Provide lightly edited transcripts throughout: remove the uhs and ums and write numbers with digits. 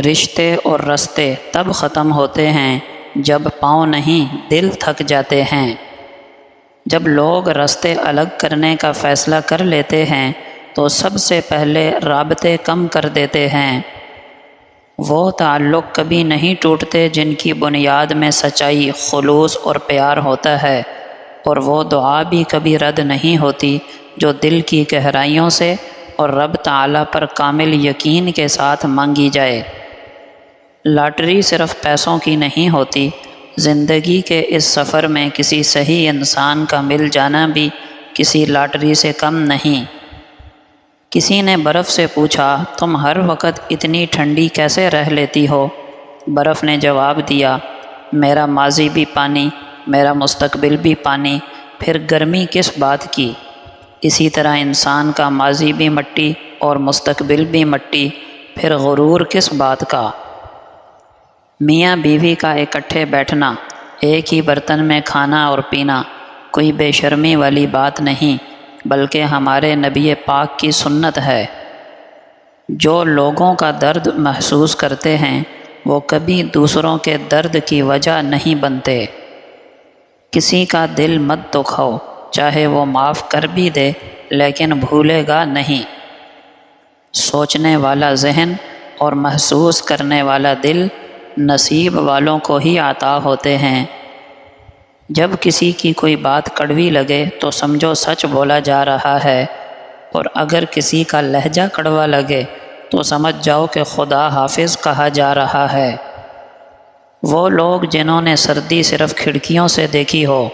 رشتے اور رستے تب ختم ہوتے ہیں جب پاؤں نہیں دل تھک جاتے ہیں۔ جب لوگ رستے الگ کرنے کا فیصلہ کر لیتے ہیں تو سب سے پہلے رابطے کم کر دیتے ہیں۔ وہ تعلق کبھی نہیں ٹوٹتے جن کی بنیاد میں سچائی، خلوص اور پیار ہوتا ہے، اور وہ دعا بھی کبھی رد نہیں ہوتی جو دل کی گہرائیوں سے اور رب تعالیٰ پر کامل یقین کے ساتھ مانگی جائے۔ لاٹری صرف پیسوں کی نہیں ہوتی، زندگی کے اس سفر میں کسی صحیح انسان کا مل جانا بھی کسی لاٹری سے کم نہیں۔ کسی نے برف سے پوچھا، تم ہر وقت اتنی ٹھنڈی کیسے رہ لیتی ہو؟ برف نے جواب دیا، میرا ماضی بھی پانی، میرا مستقبل بھی پانی، پھر گرمی کس بات کی؟ اسی طرح انسان کا ماضی بھی مٹی اور مستقبل بھی مٹی، پھر غرور کس بات کا؟ میاں بیوی کا اکٹھے بیٹھنا، ایک ہی برتن میں کھانا اور پینا کوئی بے شرمی والی بات نہیں، بلکہ ہمارے نبی پاک کی سنت ہے۔ جو لوگوں کا درد محسوس کرتے ہیں وہ کبھی دوسروں کے درد کی وجہ نہیں بنتے۔ کسی کا دل مت دکھاؤ، چاہے وہ معاف کر بھی دے لیکن بھولے گا نہیں۔ سوچنے والا ذہن اور محسوس کرنے والا دل نصیب والوں کو ہی عطا ہوتے ہیں۔ جب کسی کی کوئی بات کڑوی لگے تو سمجھو سچ بولا جا رہا ہے، اور اگر کسی کا لہجہ کڑوا لگے تو سمجھ جاؤ کہ خدا حافظ کہا جا رہا ہے۔ وہ لوگ جنہوں نے سردی صرف کھڑکیوں سے دیکھی ہو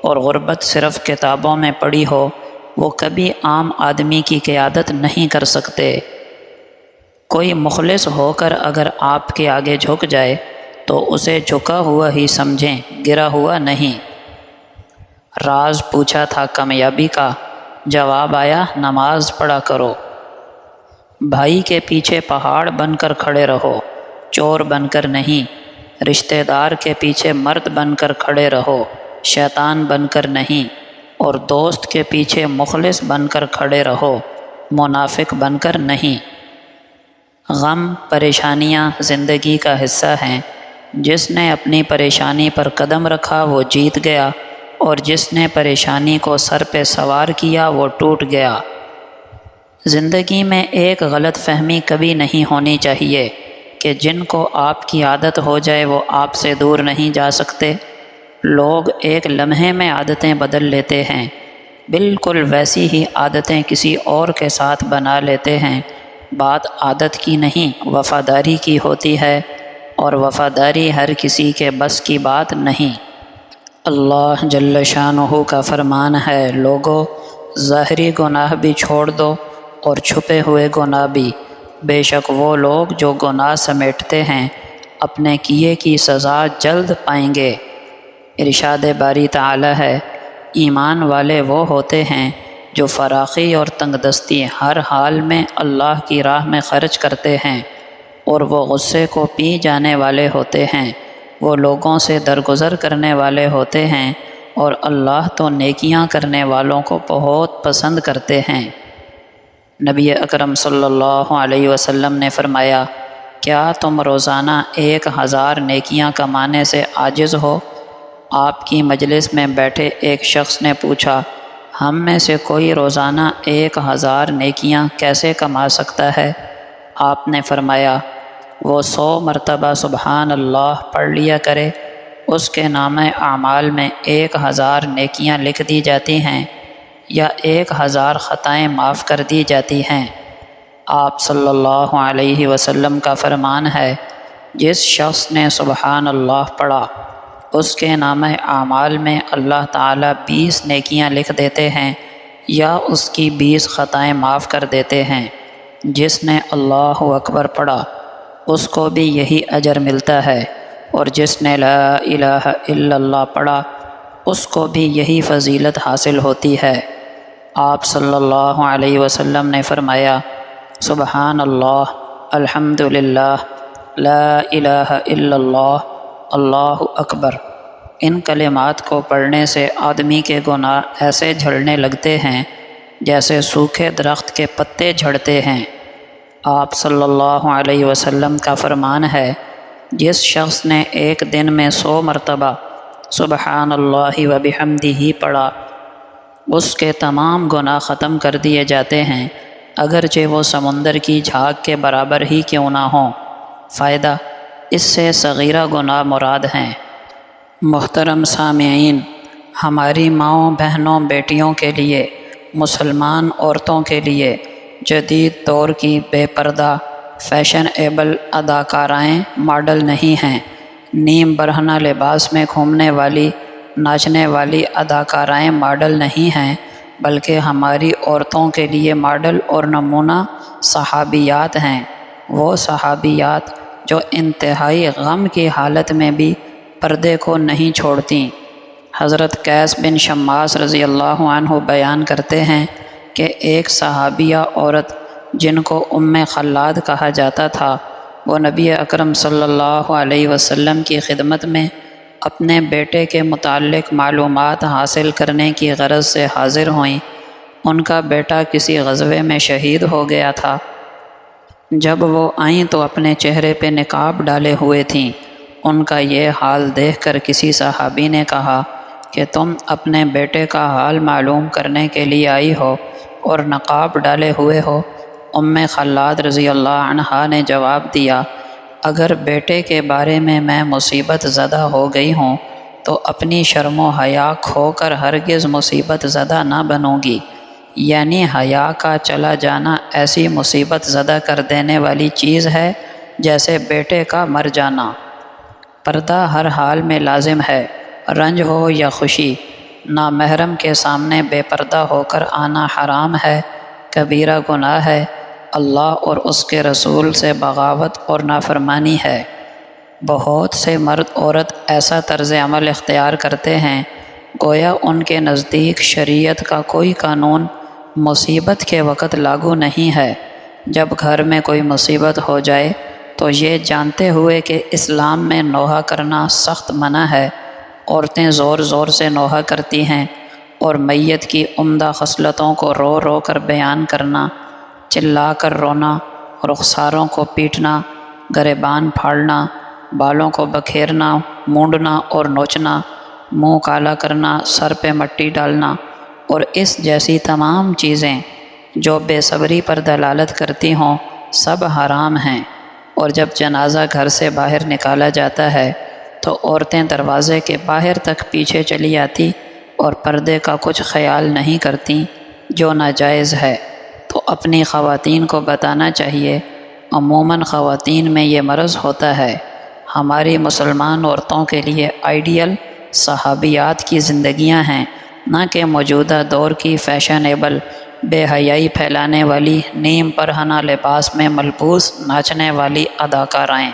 اور غربت صرف کتابوں میں پڑھی ہو، وہ کبھی عام آدمی کی قیادت نہیں کر سکتے۔ کوئی مخلص ہو کر اگر آپ کے آگے جھک جائے تو اسے جھکا ہوا ہی سمجھیں، گرا ہوا نہیں۔ راز پوچھا تھا کامیابی کا، جواب آیا نماز پڑھا کرو۔ بھائی کے پیچھے پہاڑ بن کر کھڑے رہو، چور بن کر نہیں۔ رشتہ دار کے پیچھے مرد بن کر کھڑے رہو، شیطان بن کر نہیں۔ اور دوست کے پیچھے مخلص بن کر کھڑے رہو، منافق بن کر نہیں۔ غم، پریشانیاں زندگی کا حصہ ہیں۔ جس نے اپنی پریشانی پر قدم رکھا وہ جیت گیا، اور جس نے پریشانی کو سر پہ سوار کیا وہ ٹوٹ گیا۔ زندگی میں ایک غلط فہمی کبھی نہیں ہونی چاہیے کہ جن کو آپ کی عادت ہو جائے وہ آپ سے دور نہیں جا سکتے۔ لوگ ایک لمحے میں عادتیں بدل لیتے ہیں، بالکل ویسی ہی عادتیں کسی اور کے ساتھ بنا لیتے ہیں۔ بات عادت کی نہیں، وفاداری کی ہوتی ہے، اور وفاداری ہر کسی کے بس کی بات نہیں۔ اللہ جل شانہ کا فرمان ہے، لوگو ظاہری گناہ بھی چھوڑ دو اور چھپے ہوئے گناہ بھی، بے شک وہ لوگ جو گناہ سمیٹتے ہیں اپنے کیے کی سزا جلد پائیں گے۔ ارشاد باری تعالی ہے، ایمان والے وہ ہوتے ہیں جو فراخی اور تنگ دستی ہر حال میں اللہ کی راہ میں خرچ کرتے ہیں، اور وہ غصے کو پی جانے والے ہوتے ہیں۔ وہ لوگوں سے درگزر کرنے والے ہوتے ہیں، اور اللہ تو نیکیاں کرنے والوں کو بہت پسند کرتے ہیں۔ نبی اکرم صلی اللہ علیہ وسلم نے فرمایا، کیا تم روزانہ 1000 نیکیاں کمانے سے عاجز ہو؟ آپ کی مجلس میں بیٹھے ایک شخص نے پوچھا، ہم میں سے کوئی روزانہ 1000 نیکیاں کیسے کما سکتا ہے؟ آپ نے فرمایا، وہ 100 مرتبہ سبحان اللہ پڑھ لیا کرے، اس کے نامہ اعمال میں 1000 نیکیاں لکھ دی جاتی ہیں، یا 1000 خطائیں معاف کر دی جاتی ہیں۔ آپ صلی اللہ علیہ وسلم کا فرمان ہے، جس شخص نے سبحان اللہ پڑھا اس کے نامہ اعمال میں اللہ تعالیٰ 20 نیکیاں لکھ دیتے ہیں، یا اس کی 20 خطائیں معاف کر دیتے ہیں۔ جس نے اللہ اکبر پڑھا اس کو بھی یہی اجر ملتا ہے، اور جس نے لا الہ الا اللہ پڑھا اس کو بھی یہی فضیلت حاصل ہوتی ہے۔ آپ صلی اللہ علیہ وسلم نے فرمایا، سبحان اللہ، الحمدللہ، لا الہ الا اللہ، اللہ اکبر۔ ان کلمات کو پڑھنے سے آدمی کے گناہ ایسے جھڑنے لگتے ہیں جیسے سوکھے درخت کے پتے جھڑتے ہیں۔ آپ صلی اللہ علیہ وسلم کا فرمان ہے، جس شخص نے ایک دن میں 100 مرتبہ سبحان اللہ و بحمدہ پڑھا، اس کے تمام گناہ ختم کر دیے جاتے ہیں، اگرچہ وہ سمندر کی جھاگ کے برابر ہی کیوں نہ ہوں۔ فائدہ: اس سے صغیرہ گناہ مراد ہیں۔ محترم سامعین، ہماری ماؤں، بہنوں، بیٹیوں کے لیے، مسلمان عورتوں کے لیے جدید دور کی بے پردہ فیشن ایبل اداکارائیں ماڈل نہیں ہیں، نیم برہنہ لباس میں گھومنے والی، ناچنے والی اداکارائیں ماڈل نہیں ہیں، بلکہ ہماری عورتوں کے لیے ماڈل اور نمونہ صحابیات ہیں، وہ صحابیات جو انتہائی غم کی حالت میں بھی پردے کو نہیں چھوڑتیں۔ حضرت قیس بن شماس رضی اللہ عنہ بیان کرتے ہیں کہ ایک صحابیہ عورت جن کو ام خلاد کہا جاتا تھا، وہ نبی اکرم صلی اللہ علیہ وسلم کی خدمت میں اپنے بیٹے کے متعلق معلومات حاصل کرنے کی غرض سے حاضر ہوئیں۔ ان کا بیٹا کسی غزوے میں شہید ہو گیا تھا۔ جب وہ آئیں تو اپنے چہرے پہ نقاب ڈالے ہوئے تھیں۔ ان کا یہ حال دیکھ کر کسی صحابی نے کہا کہ تم اپنے بیٹے کا حال معلوم کرنے کے لیے آئی ہو اور نقاب ڈالے ہوئے ہو؟ ام خلاد رضی اللہ عنہا نے جواب دیا، اگر بیٹے کے بارے میں مصیبت زدہ ہو گئی ہوں تو اپنی شرم و حیا کھو کر ہرگز مصیبت زدہ نہ بنوں گی، یعنی حیا کا چلا جانا ایسی مصیبت زدہ کر دینے والی چیز ہے جیسے بیٹے کا مر جانا۔ پردہ ہر حال میں لازم ہے، رنج ہو یا خوشی۔ نامحرم کے سامنے بے پردہ ہو کر آنا حرام ہے، کبیرہ گناہ ہے، اللہ اور اس کے رسول سے بغاوت اور نافرمانی ہے۔ بہت سے مرد عورت ایسا طرز عمل اختیار کرتے ہیں گویا ان کے نزدیک شریعت کا کوئی قانون مصیبت کے وقت لاگو نہیں ہے۔ جب گھر میں کوئی مصیبت ہو جائے تو یہ جانتے ہوئے کہ اسلام میں نوحہ کرنا سخت منع ہے، عورتیں زور زور سے نوحہ کرتی ہیں اور میت کی عمدہ خصلتوں کو رو رو کر بیان کرنا، چلا کر رونا، رخساروں کو پیٹنا، گریبان پھاڑنا، بالوں کو بکھیرنا، مونڈنا اور نوچنا، منہ کالا کرنا، سر پہ مٹی ڈالنا اور اس جیسی تمام چیزیں جو بے صبری پر دلالت کرتی ہوں، سب حرام ہیں۔ اور جب جنازہ گھر سے باہر نکالا جاتا ہے تو عورتیں دروازے کے باہر تک پیچھے چلی آتی اور پردے کا کچھ خیال نہیں کرتیں، جو ناجائز ہے۔ تو اپنی خواتین کو بتانا چاہیے، عموماً خواتین میں یہ مرض ہوتا ہے۔ ہماری مسلمان عورتوں کے لیے آئیڈیل صحابیات کی زندگیاں ہیں، نہ کہ موجودہ دور کی فیشنیبل بے حیائی پھیلانے والی، نیم برہنہ لباس میں ملبوس ناچنے والی اداکارائیں۔